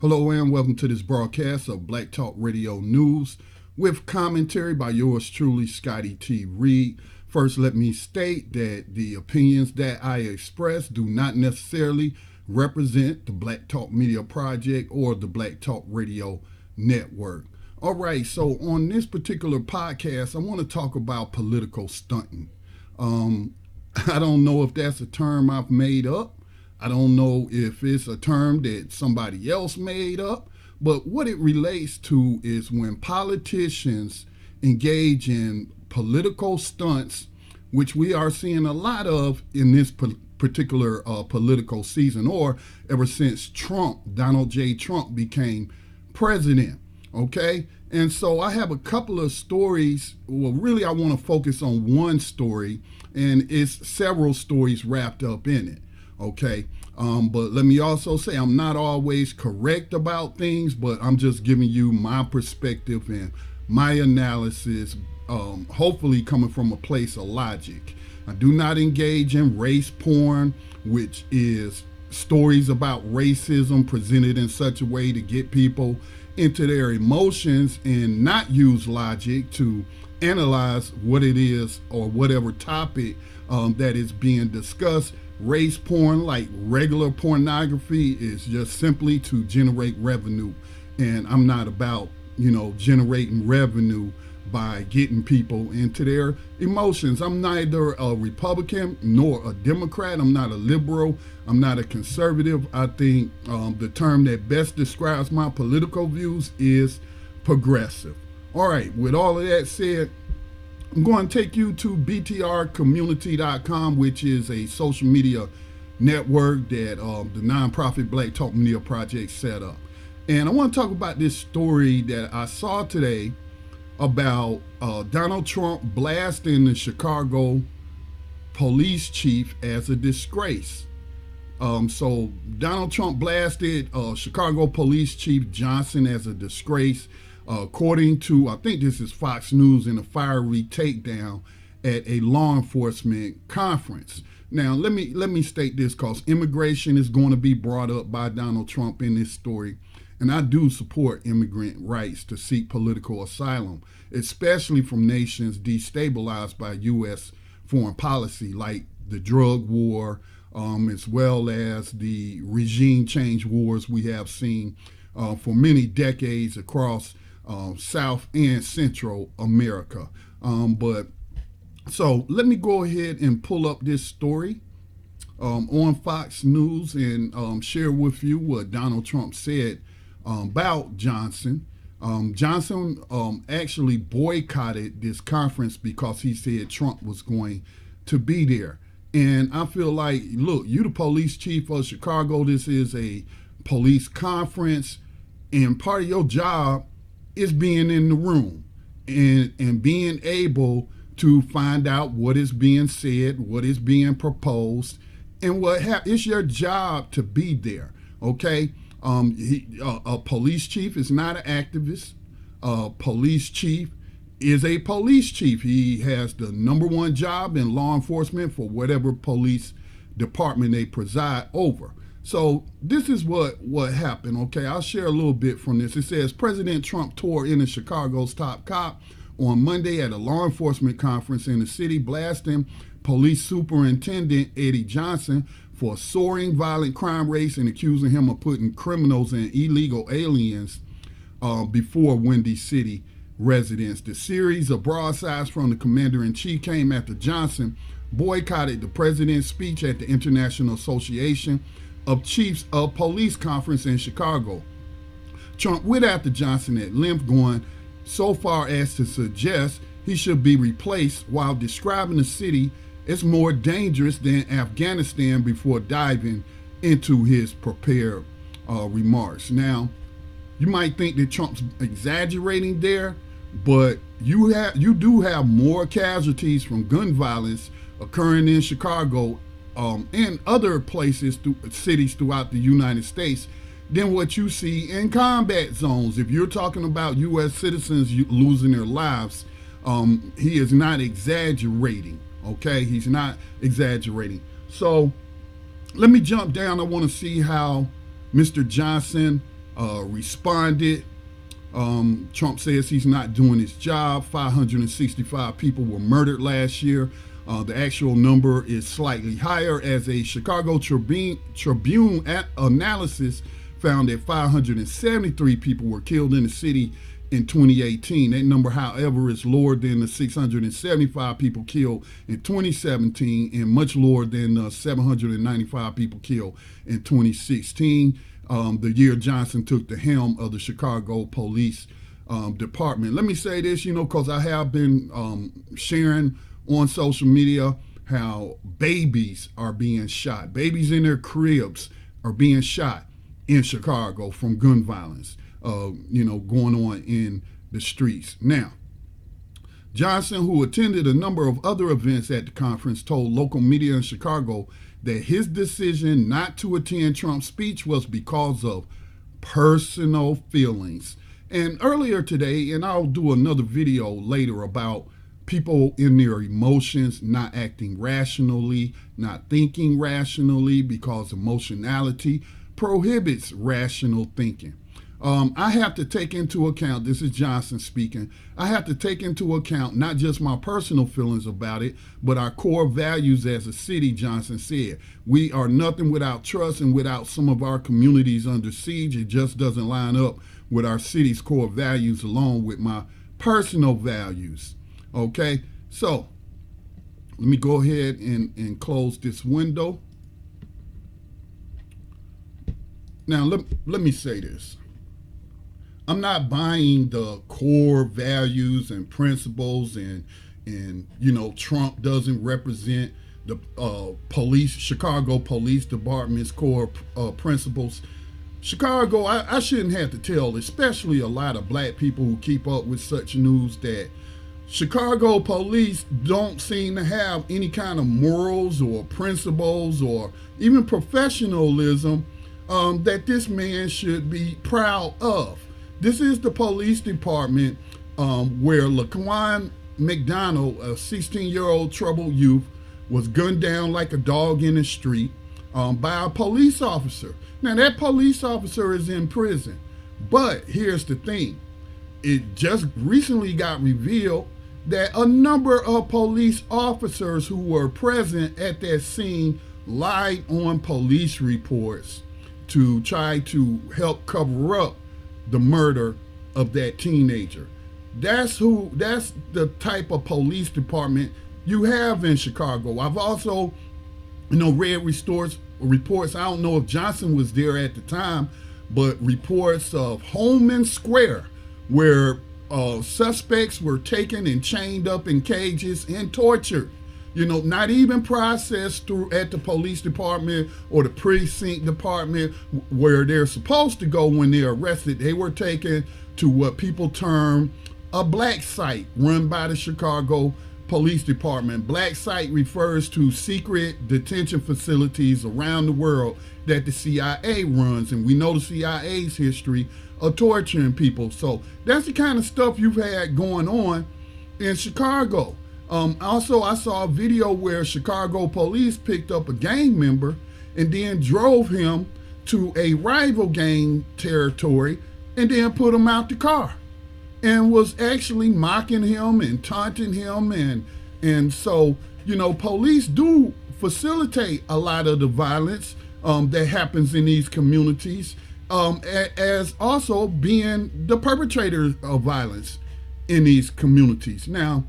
Hello and welcome to this broadcast of Black Talk Radio News with commentary by yours truly, Scotty T. Reed. First, let me state that the opinions that I express do not necessarily represent the Black Talk Media Project or the Black Talk Radio Network. All right, so on this particular podcast, I want to talk about political stunting. I don't know if that's a term I've made up. I don't know if it's a term that somebody else made up, but what it relates to is when politicians engage in political stunts, which we are seeing a lot of in this particular political season, or ever since Donald J. Trump became president, okay? And so I have a couple of stories. Well, really, I want to focus on one story, and it's several stories wrapped up in it. Okay, but let me also say I'm not always correct about things, but I'm just giving you my perspective and my analysis, hopefully coming from a place of logic. I do not engage in race porn, which is stories about racism presented in such a way to get people into their emotions and not use logic to analyze what it is or whatever topic that is being discussed. Race porn, like regular pornography, is just simply to generate revenue. And I'm not about, generating revenue by getting people into their emotions. I'm neither a Republican nor a Democrat. I'm not a liberal. I'm not a conservative. I think the term that best describes my political views is progressive. All right, with all of that said, I'm going to take you to BTRcommunity.com, which is a social media network that the nonprofit Black Talk Media Project set up. And I want to talk about this story that I saw today about Donald Trump blasting the Chicago police chief as a disgrace. So Donald Trump blasted Chicago police chief Johnson as a disgrace. According to, I think this is Fox News, in a fiery takedown at a law enforcement conference. Now, let me state this, because immigration is going to be brought up by Donald Trump in this story. And I do support immigrant rights to seek political asylum, especially from nations destabilized by U.S. foreign policy, like the drug war, as well as the regime change wars we have seen for many decades across South and Central America. So let me go ahead and pull up this story on Fox News and share with you what Donald Trump said about Johnson. Johnson actually boycotted this conference because he said Trump was going to be there. And I feel like, look, you the police chief of Chicago, this is a police conference, and part of your job is being in the room and being able to find out what is being said, what is being proposed, and it's your job to be there, okay? A police chief is not an activist. A police chief is a police chief. He has the number one job in law enforcement for whatever police department they preside over. So this is what happened, okay? I'll share a little bit from this. It says, President Trump tore into Chicago's top cop on Monday at a law enforcement conference in the city, blasting Police Superintendent Eddie Johnson for soaring violent crime rates and accusing him of putting criminals and illegal aliens before Windy City residents. The series of broadsides from the commander-in-chief came after Johnson boycotted the president's speech at the International Association of Chiefs of Police conference in Chicago. Trump went after Johnson at length, going so far as to suggest he should be replaced, while describing the city as more dangerous than Afghanistan before diving into his prepared remarks. Now, you might think that Trump's exaggerating there, but you do have more casualties from gun violence occurring in Chicago and other places, cities throughout the United States, than what you see in combat zones. If you're talking about U.S. citizens losing their lives, he is not exaggerating, okay? He's not exaggerating. So let me jump down. I want to see how Mr. Johnson responded. Trump says he's not doing his job. 565 people were murdered last year. The actual number is slightly higher, as a Chicago Tribune analysis found that 573 people were killed in the city in 2018. That number, however, is lower than the 675 people killed in 2017 and much lower than the 795 people killed in 2016, the year Johnson took the helm of the Chicago Police Department. Let me say this, because I have been sharing on social media how babies are being shot. Babies in their cribs are being shot in Chicago from gun violence, going on in the streets. Now, Johnson, who attended a number of other events at the conference, told local media in Chicago that his decision not to attend Trump's speech was because of personal feelings. And earlier today, and I'll do another video later about people in their emotions, not acting rationally, not thinking rationally, because emotionality prohibits rational thinking. I have to take into account, this is Johnson speaking, I have to take into account not just my personal feelings about it, but our core values as a city, Johnson said. We are nothing without trust, and without some of our communities under siege, it just doesn't line up with our city's core values along with my personal values. Okay, so let me go ahead and close this window. Now, let me say this. I'm not buying the core values and principles and Trump doesn't represent the Chicago Police Department's core principles. Chicago, I shouldn't have to tell, especially a lot of black people who keep up with such news, that Chicago police don't seem to have any kind of morals or principles or even professionalism that this man should be proud of. This is the police department where Laquan McDonald, a 16-year-old troubled youth, was gunned down like a dog in the street by a police officer. Now, that police officer is in prison. But here's the thing. It just recently got revealed that a number of police officers who were present at that scene lied on police reports to try to help cover up the murder of that teenager. That's the type of police department you have in Chicago. I've also, read reports, I don't know if Johnson was there at the time, but reports of Holman Square, where suspects were taken and chained up in cages and tortured. Not even processed through at the police department or the precinct department where they're supposed to go when they're arrested. They were taken to what people term a black site run by the Chicago Police Department. Black site refers to secret detention facilities around the world that the CIA runs. And we know the CIA's history of torturing people. So that's the kind of stuff you've had going on in Chicago. Also, I saw a video where Chicago police picked up a gang member and then drove him to a rival gang territory and then put him out the car and was actually mocking him and taunting him. And so, police do facilitate a lot of the violence that happens in these communities, as also being the perpetrators of violence in these communities. Now,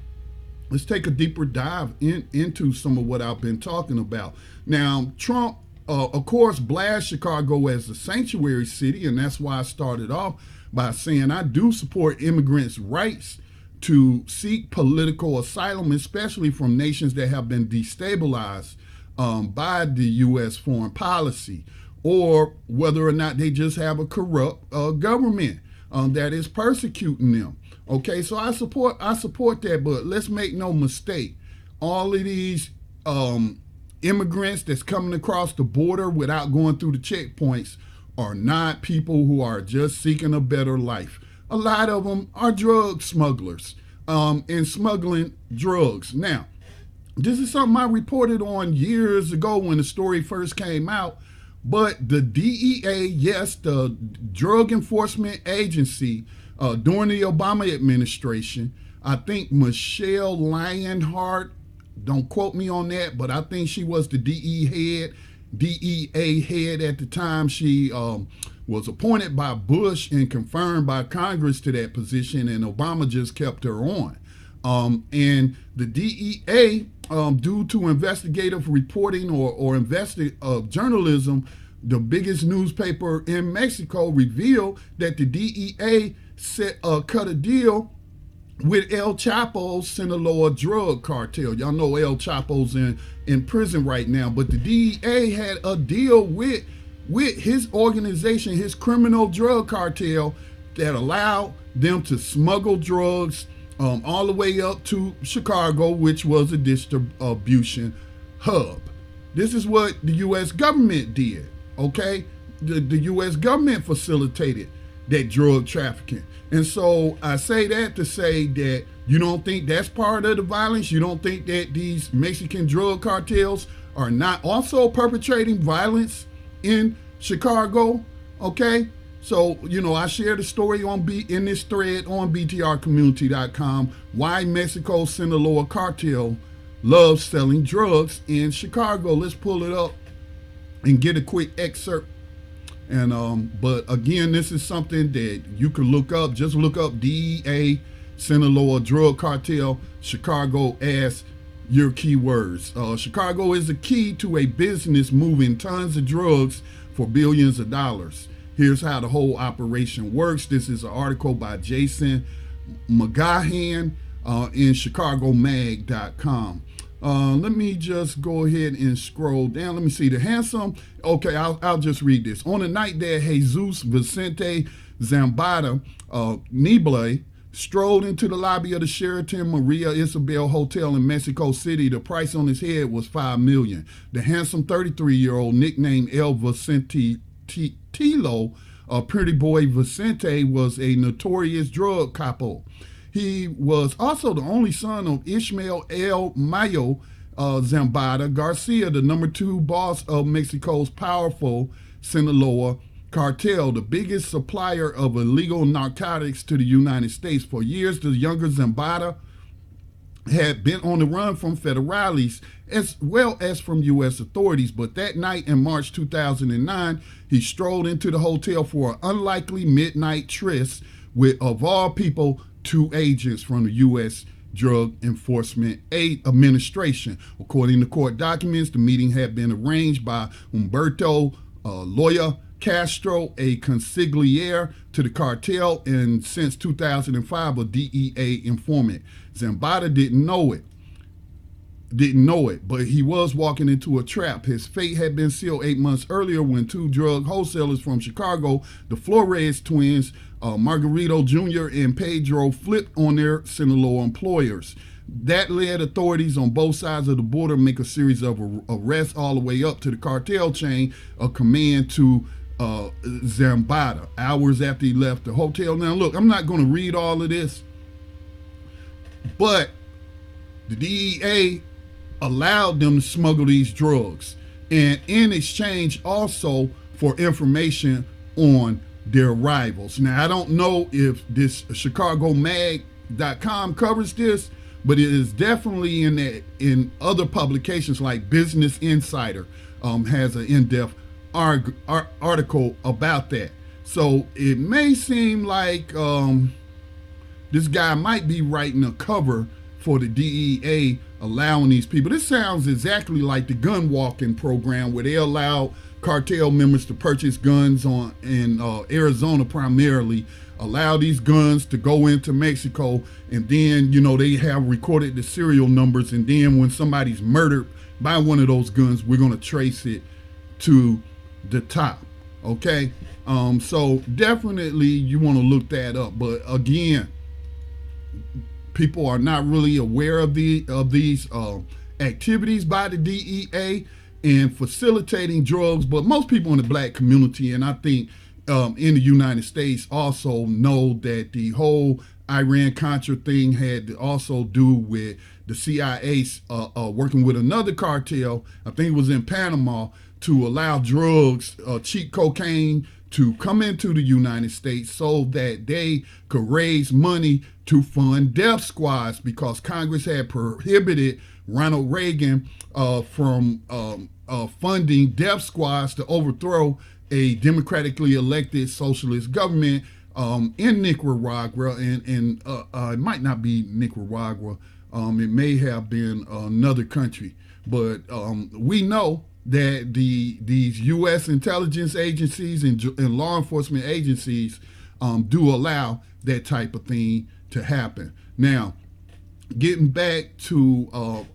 let's take a deeper dive into some of what I've been talking about. Now, Trump, of course, blasts Chicago as a sanctuary city, and that's why I started off by saying I do support immigrants' rights to seek political asylum, especially from nations that have been destabilized by the U.S. foreign policy, or whether or not they just have a corrupt government that is persecuting them. Okay, so I support that, but let's make no mistake. All of these immigrants that's coming across the border without going through the checkpoints are not people who are just seeking a better life. A lot of them are drug smugglers and smuggling drugs. Now, this is something I reported on years ago when the story first came out, But the DEA, yes, the Drug Enforcement Agency, during the Obama administration, I think Michelle Lionheart, don't quote me on that, but I think she was the DEA head at the time. She was appointed by Bush and confirmed by Congress to that position, and Obama just kept her on. And the DEA, due to investigative reporting or journalism, the biggest newspaper in Mexico revealed that the DEA cut a deal with El Chapo's Sinaloa drug cartel. Y'all know El Chapo's in prison right now, but the DEA had a deal with his organization, his criminal drug cartel, that allowed them to smuggle drugs all the way up to Chicago, which was a distribution hub. This is what the U.S. government did, okay? The U.S. government facilitated that drug trafficking. And so I say that to say that you don't think that's part of the violence? You don't think that these Mexican drug cartels are not also perpetrating violence in Chicago? Okay? So, I shared a story in this thread on BTRcommunity.com, why Mexico's Sinaloa cartel loves selling drugs in Chicago. Let's pull it up and get a quick excerpt. And but again, this is something that you can look up. Just look up DEA Sinaloa drug cartel Chicago as your keywords. Chicago is a key to a business moving tons of drugs for billions of dollars. Here's how the whole operation works. This is an article by Jason McGahan in ChicagoMag.com. Let me just go ahead and scroll down. Let me see the handsome. Okay, I'll just read this. On the night that Jesus Vicente Zambada Nible strolled into the lobby of the Sheraton Maria Isabel Hotel in Mexico City, the price on his head was $5 million. The handsome 33-year-old, nicknamed El Vicente Tilo, Pretty Boy Vicente, was a notorious drug capo. He was also the only son of Ishmael El Mayo Zambada Garcia, the number 2 boss of Mexico's powerful Sinaloa cartel, the biggest supplier of illegal narcotics to the United States. For years, the younger Zambada had been on the run from federales as well as from U.S. authorities. But that night in March 2009, he strolled into the hotel for an unlikely midnight tryst with, of all people, 2 agents from the U.S. Drug Enforcement Administration. According to court documents, the meeting had been arranged by Humberto Loya Castro, a consigliere to the cartel, and since 2005, a DEA informant. Zambada didn't know it, but he was walking into a trap. His fate had been sealed 8 months earlier when 2 drug wholesalers from Chicago, the Flores twins, Margarito Jr. and Pedro, flipped on their Sinaloa employers. That led authorities on both sides of the border make a series of arrests all the way up to the cartel chain of command to Zambada hours after he left the hotel. Now, look, I'm not going to read all of this, but the DEA allowed them to smuggle these drugs, and in exchange also for information on their rivals. Now, I don't know if this ChicagoMag.com covers this, but it is definitely in other publications like Business Insider has an in-depth article about that. So it may seem like this guy might be writing a cover for the DEA allowing these people. This sounds exactly like the gun walking program where they allow cartel members to purchase guns in Arizona primarily, allow these guns to go into Mexico, and then they have recorded the serial numbers, and then when somebody's murdered by one of those guns, we're going to trace it to the top. Okay, so definitely you want to look that up. But again, people are not really aware of these activities by the DEA and facilitating drugs, but most people in the black community, and I think in the United States, also know that the whole IranContra thing had to also do with the CIA working with another cartel, I think it was in Panama, to allow drugs, cheap cocaine, to come into the United States so that they could raise money to fund death squads, because Congress had prohibited Ronald Reagan from funding death squads to overthrow a democratically elected socialist government in Nicaragua. And it might not be Nicaragua. It may have been another country. But we know that these U.S. intelligence agencies and law enforcement agencies do allow that type of thing to happen. Now, getting back to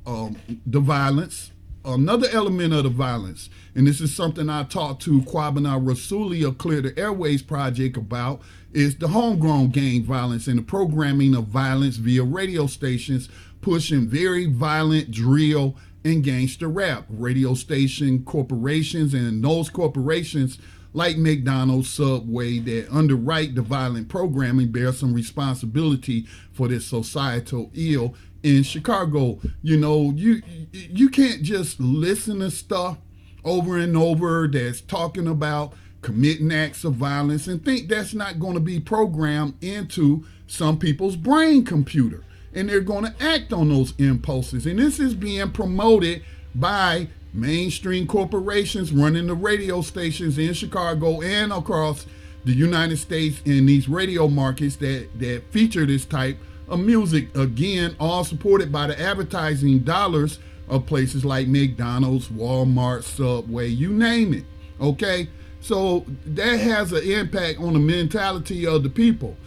the violence, another element of the violence, and this is something I talked to Kwabena Rasuli of Clear the Airways Project about, is the homegrown gang violence and the programming of violence via radio stations pushing very violent drill and gangster rap. Radio station corporations, and those corporations like McDonald's, Subway, that underwrite the violent programming bear some responsibility for this societal ill in Chicago. You know, you can't just listen to stuff over and over that's talking about committing acts of violence and think that's not going to be programmed into some people's brain computer, and they're going to act on those impulses. And this is being promoted by mainstream corporations running the radio stations in Chicago and across the United States in these radio markets that feature this type of music. Again, all supported by the advertising dollars of places like McDonald's, Walmart, Subway, you name it. Okay? So that has an impact on the mentality of the people.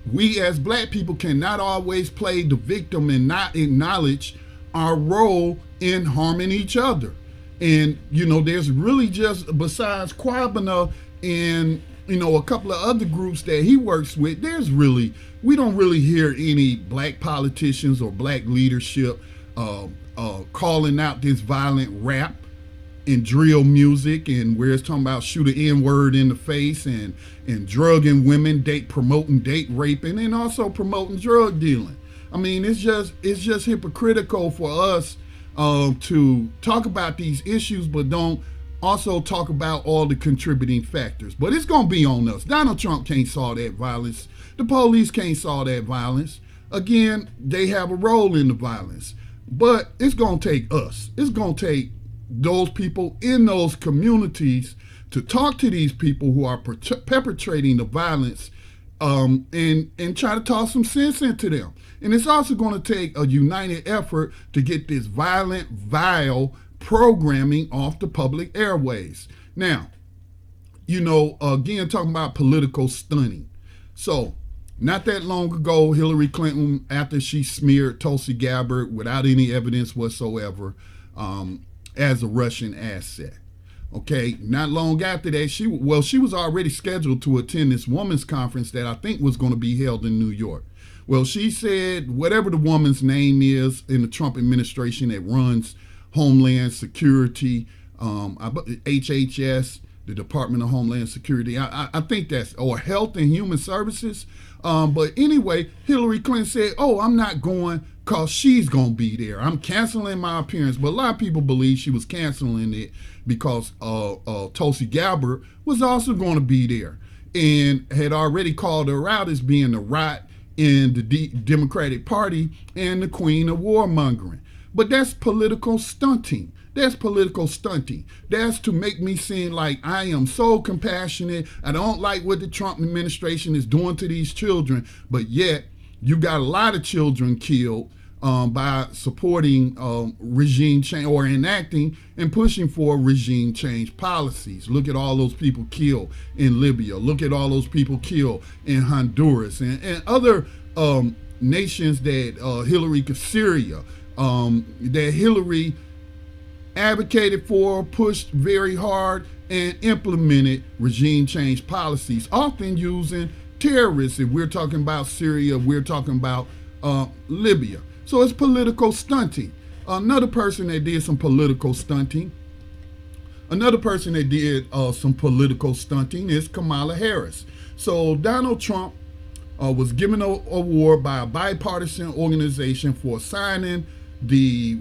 We as black people cannot always play the victim and not acknowledge our role in harming each other. And, you know, there's really just, besides Kwabena and, you know, a couple of other groups that he works with, we don't really hear any black politicians or black leadership calling out this violent rap and drill music, and where it's talking about shoot an N-word in the face and drugging women, promoting date raping, and also promoting drug dealing. I mean, it's just hypocritical for us to talk about these issues, but don't also talk about all the contributing factors. But it's going to be on us. Donald Trump can't solve that violence. The police can't solve that violence. Again, they have a role in the violence. But it's going to take us. It's going to take those people in those communities to talk to these people who are perpetrating the violence and try to toss some sense into them. And it's also going to take a united effort to get this violent, vile programming off the public airways. Now, you know, again, talking about political stunting. So, not that long ago, Hillary Clinton, after she smeared Tulsi Gabbard without any evidence whatsoever, as a Russian asset. Okay, not long after that, she was already scheduled to attend this women's conference that I think was going to be held in New York. Well, she said whatever the woman's name is in the Trump administration that runs Homeland Security, HHS, the Department of Homeland Security, I think that's, or Health and Human Services. But anyway, Hillary Clinton said, oh, I'm not going because she's going to be there. I'm canceling my appearance. But a lot of people believe she was canceling it because Tulsi Gabbard was also going to be there and had already called her out as being the rat in the Democratic Party and the queen of warmongering. But that's political stunting. That's political stunting. That's to make me seem like I am so compassionate. I don't like what the Trump administration is doing to these children, but yet you got a lot of children killed by supporting regime change or enacting and pushing for regime change policies. Look at all those people killed in Libya. Look at all those people killed in Honduras and other nations that Syria, that Hillary advocated for, pushed very hard, and implemented regime change policies, often using terrorists. If we're talking about Syria, we're talking about Libya. So it's political stunting. Another person that did some political stunting is Kamala Harris. So Donald Trump was given an award by a bipartisan organization for signing the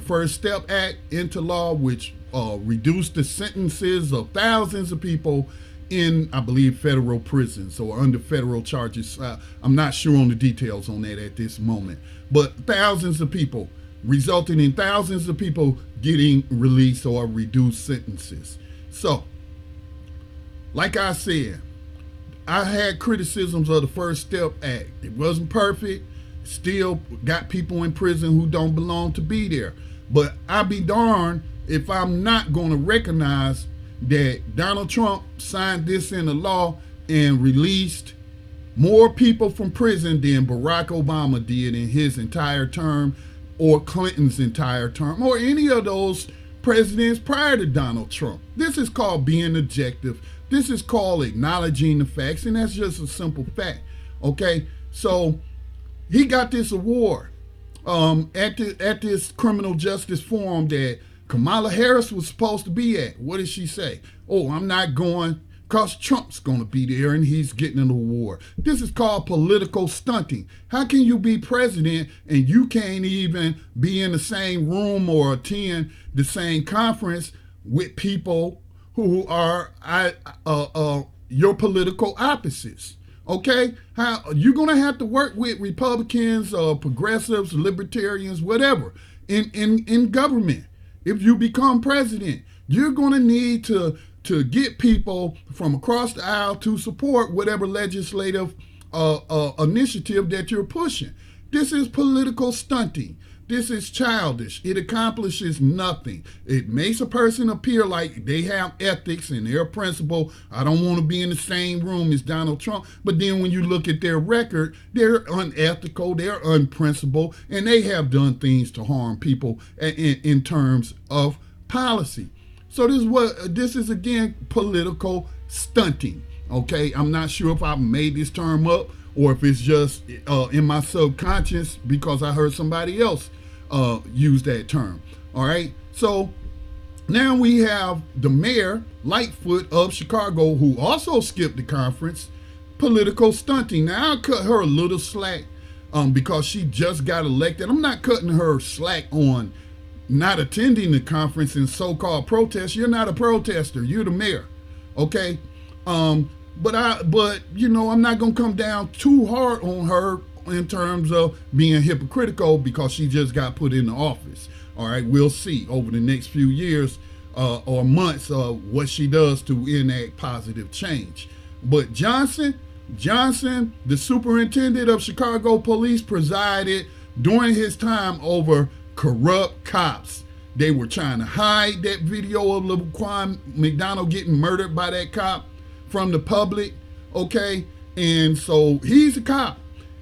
First Step Act into law, which reduce the sentences of thousands of people in, I believe, federal prisons or under federal charges. I'm not sure on the details on that at this moment, but thousands of people, resulting in thousands of people getting released or reduced sentences. So, like I said, I had criticisms of the First Step Act. It wasn't perfect. Still got people in prison who don't belong to be there. But I'll be darned if I'm not going to recognize that Donald Trump signed this into law and released more people from prison than Barack Obama did in his entire term, or Clinton's entire term, or any of those presidents prior to Donald Trump. This is called being objective. This is called acknowledging the facts, and that's just a simple fact. Okay, so he got this award at this criminal justice forum that Kamala Harris was supposed to be at. What did she say? Oh, I'm not going because Trump's going to be there and he's getting an award. This is called political stunting. How can you be president and you can't even be in the same room or attend the same conference with people who are your political opposites? Okay, how you're gonna have to work with Republicans, progressives, libertarians, whatever, in government. If you become president, you're gonna need to get people from across the aisle to support whatever legislative initiative that you're pushing. This is political stunting. This is childish. It accomplishes nothing. It makes a person appear like they have ethics and they're a principle. I don't want to be in the same room as Donald Trump. But then when you look at their record, they're unethical, they're unprincipled, and they have done things to harm people in terms of policy. So this is again political stunting. Okay, I'm not sure if I made this term up or if it's just in my subconscious because I heard somebody else use that term. All right, so now we have the mayor, Lightfoot of Chicago, who also skipped the conference, political stunting. Now I'll cut her a little slack because she just got elected. I'm not cutting her slack on not attending the conference and so-called protest. You're not a protester. You're the mayor. Okay. But you know, I'm not gonna come down too hard on her in terms of being hypocritical because she just got put in the office. All right, we'll see over the next few years or months what she does to enact positive change. But Johnson, the superintendent of Chicago Police, presided during his time over corrupt cops. They were trying to hide that video of Laquan McDonald getting murdered by that cop from the public, okay? And so he's a cop.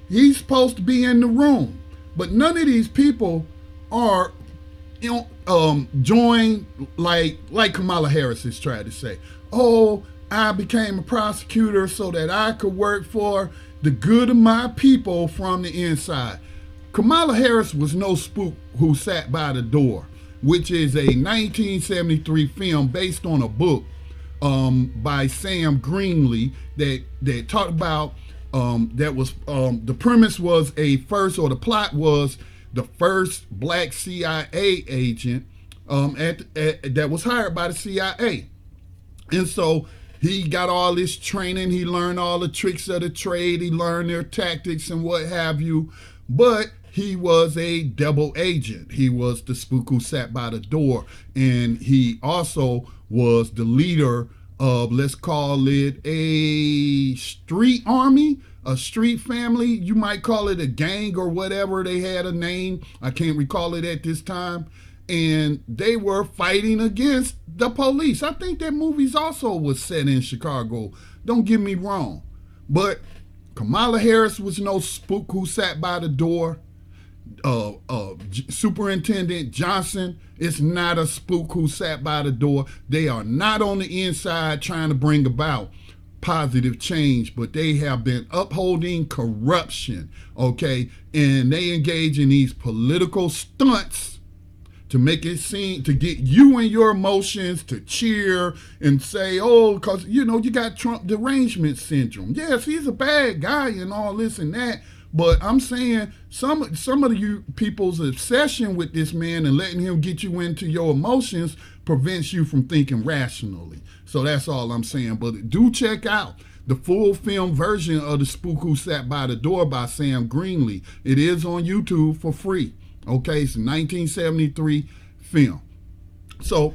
He's supposed to be in the room. But none of these people are, joined like Kamala Harris is trying to say. Oh, I became a prosecutor so that I could work for the good of my people from the inside. Kamala Harris was no spook who sat by the door, which is a 1973 film based on a book by Sam Greenlee that talked about the premise was the plot was the first black CIA agent that was hired by the CIA. And so he got all this training, he learned all the tricks of the trade, he learned their tactics and what have you, but he was a double agent. He was the spook who sat by the door, and he also was the leader of, let's call it a street army, a street family. You might call it a gang or whatever. They had a name. I can't recall it at this time. And they were fighting against the police. I think that movie's also was set in Chicago. Don't get me wrong. But Kamala Harris was no spook who sat by the door. Superintendent Johnson is not a spook who sat by the door. They are not on the inside trying to bring about positive change, but they have been upholding corruption, okay? And they engage in these political stunts to make it seem, to get you and your emotions to cheer and say, oh, because, you know, you got Trump derangement syndrome. Yes, he's a bad guy and all this and that. But I'm saying some of you people's obsession with this man and letting him get you into your emotions prevents you from thinking rationally. So that's all I'm saying. But do check out the full film version of The Spook Who Sat by the Door by Sam Greenlee. It is on YouTube for free. Okay, it's a 1973 film. So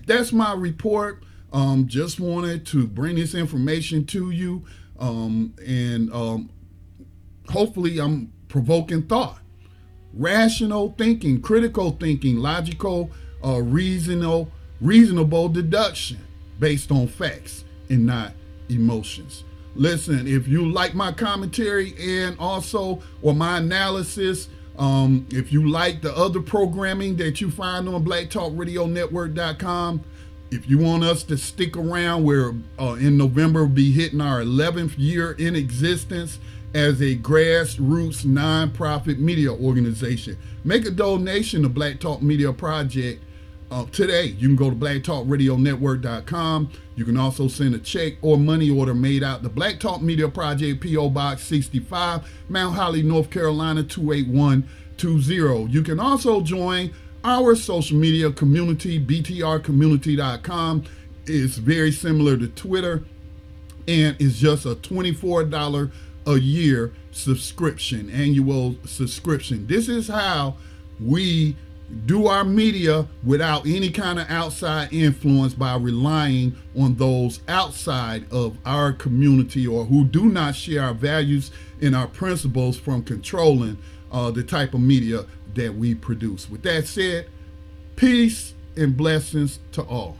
that's my report. Just wanted to bring this information to you, and hopefully I'm provoking thought, rational thinking, critical thinking, logical, reasonable deduction based on facts and not emotions. Listen, if you like my commentary and also or my analysis, if you like the other programming that you find on blacktalkradionetwork.com, if you want us to stick around, we're in November we'll be hitting our 11th year in existence as a grassroots nonprofit media organization. Make a donation to Black Talk Media Project today. You can go to blacktalkradionetwork.com. You can also send a check or money order made out to Black Talk Media Project, P.O. Box 65, Mount Holly, North Carolina 28120. You can also join our social media community, btrcommunity.com. It's very similar to Twitter, and it's just a $24 a year subscription, annual subscription. This is how we do our media without any kind of outside influence, by relying on those outside of our community or who do not share our values and our principles from controlling the type of media that we produce. With that said, peace and blessings to all.